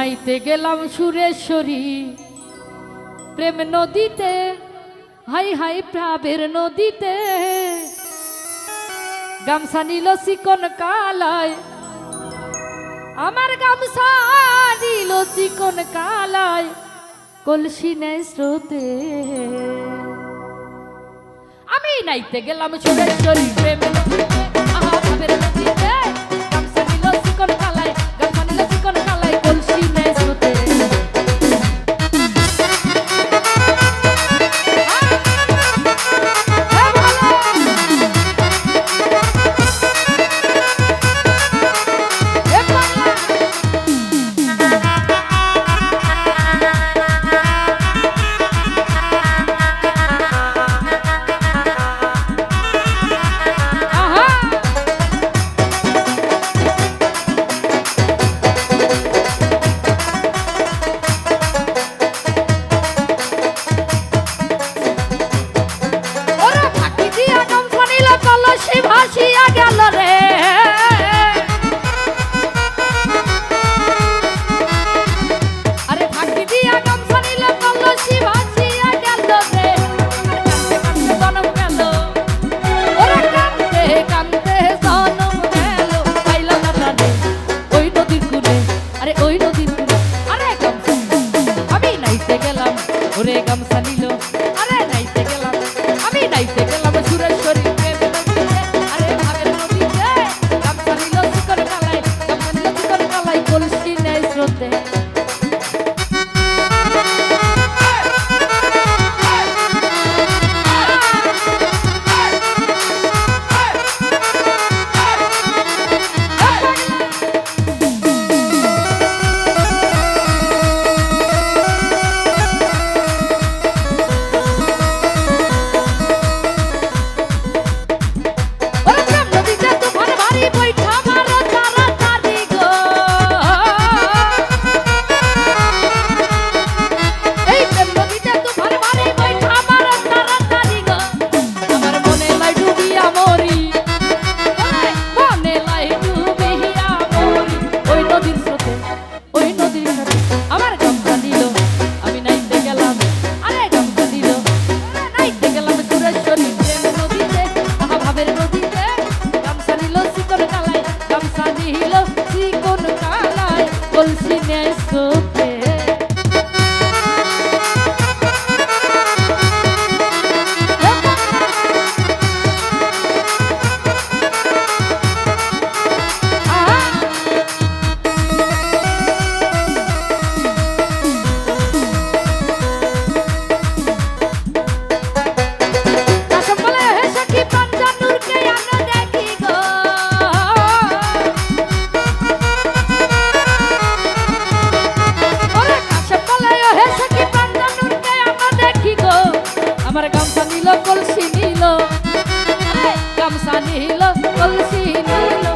নাইতে গেলাম সুরেশ্বরী প্রেম নদীতে, high high প্রাবের নদীতে। গামছা নিল চিকন কালায়, আমার গামছা নিল চিকন কালায়, কলসি নেই স্রোতে। আমি নাইতে গেলাম সুরেশ্বরী প্রেম নদীতে, আহা প্রাবের নদীতে। গামছা নিল চিকন কালায়, গামছা নিল চিকন কালায়, কলসি নেই স্রোতে। ভাসিয়া গেল রে, আরে ফাঁকি দিয়া গামছা নিল কলসি ভাসিয়া গেল রে। জনম গেল, ওরে কান্দে কান্দে জনম গেল, পাইলাম না প্রাণে ওই নদীর কূলে, আরে ওই নদীর কূলে। আরে গামছা আমি নাইতে গেলাম, ওরে গামছা নিল, আরে নাইতে গেলাম, আমি নাইতে গেলাম সুরেশ্বরী প্রেম নদীতে, আরে ভাবের নদীতে। গামছা নিল চিকন কালাই, গামছা নিল চিকন কালাই, কলসি নেই স্রোতে। কলসি নেই স্রোতে। আমার গামছা নিল কলসি নিল, গামছা নিল কলসি নিল।